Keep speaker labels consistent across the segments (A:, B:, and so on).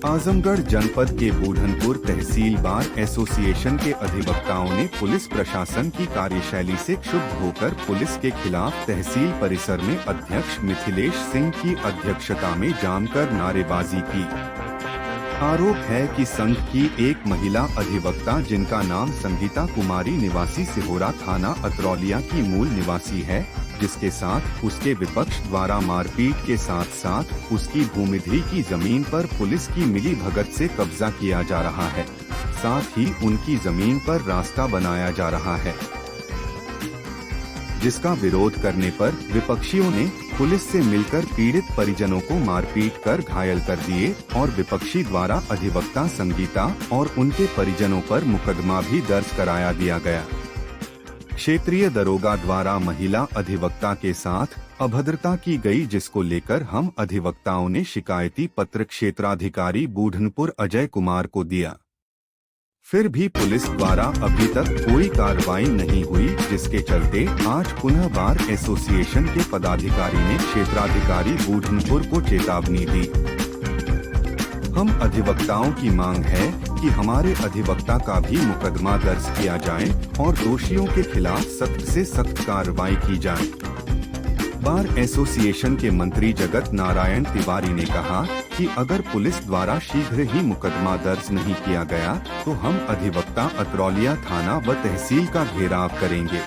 A: आजमगढ़ जनपद के बूढ़नपुर तहसील bar association के अधिवक्ताओं ने पुलिस प्रशासन की कार्यशैली से क्षुब्ध होकर पुलिस के खिलाफ तहसील परिसर में अध्यक्ष मिथिलेश सिंह की अध्यक्षता में जमकर नारेबाजी की। आरोप है कि संघ की एक महिला अधिवक्ता जिनका नाम संगीता कुमारी निवासी सिहोरा थाना अतरौलिया की मूल निवासी है, जिसके साथ उसके विपक्ष द्वारा मारपीट के साथ साथ उसकी भूमिधि की जमीन पर पुलिस की मिली भगत से कब्जा किया जा रहा है, साथ ही उनकी जमीन पर रास्ता बनाया जा रहा है, जिसका विरोध करने पर विपक्षियों ने पुलिस से मिलकर पीड़ित परिजनों को मारपीट कर घायल कर दिए और विपक्षी द्वारा अधिवक्ता संगीता और उनके परिजनों पर मुकदमा भी दर्ज कराया दिया गया। क्षेत्रीय दरोगा द्वारा महिला अधिवक्ता के साथ अभद्रता की गई, जिसको लेकर हम अधिवक्ताओं ने शिकायती पत्र क्षेत्राधिकारी बूढ़नपुर अजय कुमार को दिया। फिर भी पुलिस द्वारा अभी तक कोई कार्रवाई नहीं हुई, जिसके चलते आज पुनः बार एसोसिएशन के पदाधिकारी ने क्षेत्राधिकारी बूढ़नपुर को चेतावनी दी। हम अधिवक्ताओं की मांग है कि हमारे अधिवक्ता का भी मुकदमा दर्ज किया जाए और दोषियों के खिलाफ सख्त से सख्त कार्रवाई की जाए। बार एसोसिएशन के मंत्री जगत नारायण तिवारी ने कहा कि अगर पुलिस द्वारा शीघ्र ही मुकदमा दर्ज नहीं किया गया तो हम अधिवक्ता अतरौलिया थाना व तहसील का घेराव करेंगे।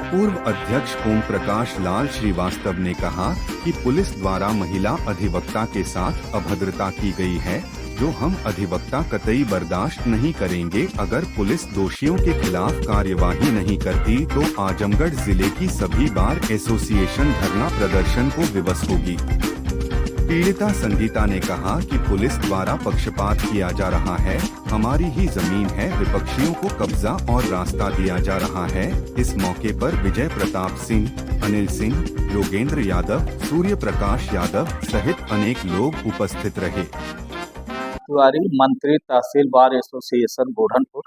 A: पूर्व अध्यक्ष ओम प्रकाश लाल श्रीवास्तव ने कहा कि पुलिस द्वारा महिला अधिवक्ता के साथ अभद्रता की गई है, जो हम अधिवक्ता कतई बर्दाश्त नहीं करेंगे। अगर पुलिस दोषियों के खिलाफ कार्यवाही नहीं करती तो आजमगढ़ जिले की सभी बार एसोसिएशन धरना प्रदर्शन को विवश होगी। पीड़िता संगीता ने कहा कि पुलिस द्वारा पक्षपात किया जा रहा है, हमारी ही जमीन है, विपक्षियों को कब्जा और रास्ता दिया जा रहा है। इस मौके पर विजय प्रताप सिंह, अनिल सिंह, योगेंद्र यादव, सूर्य प्रकाश यादव सहित अनेक लोग उपस्थित रहे।
B: तिवारी, मंत्री तहसील बार एसोसिएशन बूढ़नपुर।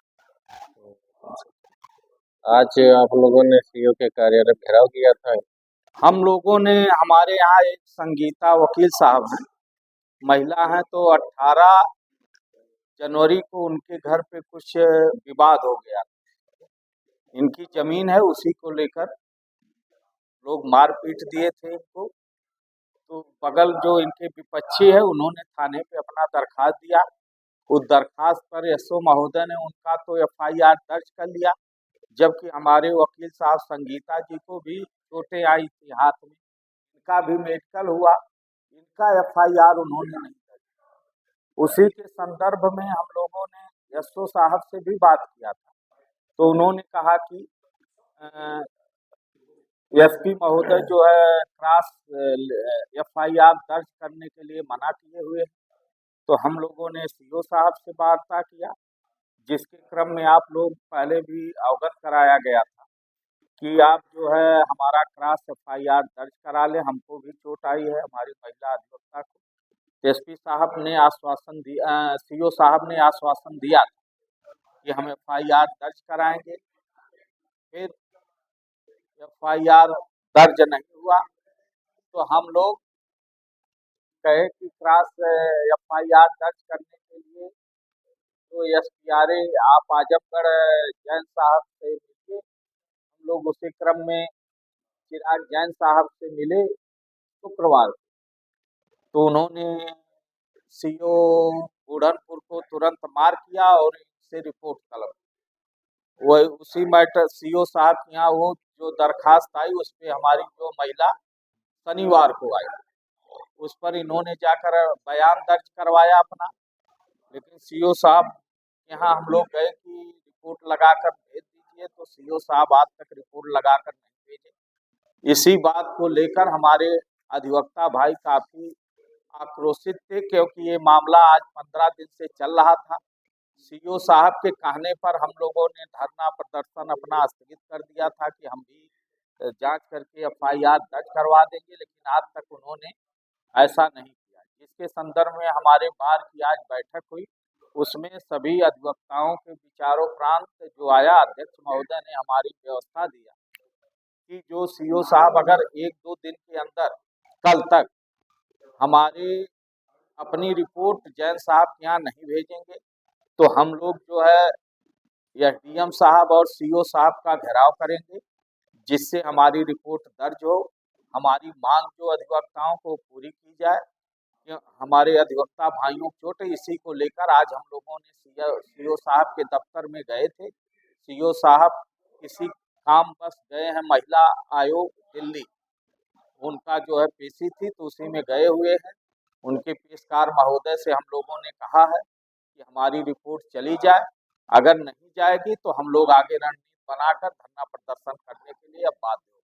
C: आज आप लोगों ने सीओ के कार्यालय घेराव किया था।
B: हम लोगों ने, हमारे यहाँ एक संगीता वकील साहब हैं, महिला हैं, तो 18 जनवरी को उनके घर पे कुछ विवाद हो गया। इनकी जमीन है, उसी को लेकर लोग मारपीट दिए थे इनको। तो बगल जो इनके विपक्षी है उन्होंने थाने पे अपना दरखास्त दिया। उस दरखास्त पर एसओ महोदय ने उनका तो एफआईआर दर्ज कर लिया, जबकि हमारे वकील साहब संगीता जी को भी चोटें आई थी हाथ में, इनका भी मेडिकल हुआ, इनका एफआईआर उन्होंने नहीं दर्ज। उसी के संदर्भ में हम लोगों ने एसओ साहब से भी बात किया था, तो उन्होंने कहा कि एसपी महोदय जो है क्रॉस एफआईआर दर्ज करने के लिए मना किए हुए हैं। तो हम लोगों ने सीओ साहब से वार्ता किया, जिसके क्रम में आप लोग पहले भी अवगत कराया गया था कि आप जो है हमारा क्रॉस एफआईआर दर्ज करा लें। हमको भी चोट आई है, हमारी महिला अधिवक्ता को। एसपी साहब ने आश्वासन दिया, सीओ साहब ने आश्वासन दिया कि हम एफआईआर दर्ज कराएंगे। फिर एफआईआर दर्ज नहीं हुआ तो हम लोग कहे कि क्रॉस एफआईआर दर्ज करने के लिए तो एसपीआरए आप आजमगढ़ जैन साहब से मिलिए। हम लोग उसी क्रम में चिराग जैन साहब से मिले शुक्रवार को, तो उन्होंने सीओ बूढ़नपुर को तुरंत मार किया और इनसे रिपोर्ट तलब। वही उसी मैटर सीओ साहब के यहाँ वो जो दरखास्त आई उस पर हमारी जो महिला शनिवार को आई, उस पर इन्होंने जाकर बयान दर्ज करवाया अपना, लेकिन सीओ साहब यहाँ हम लोग गए कि रिपोर्ट लगाकर भेज दीजिए, तो सीओ साहब आज तक रिपोर्ट लगाकर नहीं भेजे। इसी बात को लेकर हमारे अधिवक्ता भाई काफ़ी आक्रोशित थे, क्योंकि ये मामला आज 15 दिन से चल रहा था। सीओ साहब के कहने पर हम लोगों ने धरना प्रदर्शन अपना स्थगित कर दिया था कि हम भी जांच करके एफआईआर दर्ज करवा देंगे, लेकिन आज तक उन्होंने ऐसा नहीं किया। जिसके संदर्भ में हमारे बार की आज बैठक हुई, उसमें सभी अधिवक्ताओं के विचारोपरांत जो आया, अध्यक्ष महोदय ने हमारी व्यवस्था दिया कि जो सीओ साहब अगर 1-2 दिन के अंदर कल तक हमारे अपनी रिपोर्ट जैन साहब के यहाँ नहीं भेजेंगे तो हम लोग जो है एसडीएम साहब और सीओ साहब का घेराव करेंगे, जिससे हमारी रिपोर्ट दर्ज हो, हमारी मांग जो अधिवक्ताओं को पूरी की जाए। हमारे अधिवक्ता भाइयों की चोट है, इसी को लेकर आज हम लोगों ने सीओ साहब के दफ्तर में गए थे। सीओ साहब किसी काम बस गए हैं, महिला आयोग दिल्ली, उनका जो है पेशी थी तो उसी में गए हुए हैं। उनके पेशकार महोदय से हम लोगों ने कहा है कि हमारी रिपोर्ट चली जाए, अगर नहीं जाएगी तो हम लोग आगे रणनीति बनाकर धरना प्रदर्शन करने के लिए अब बाध्य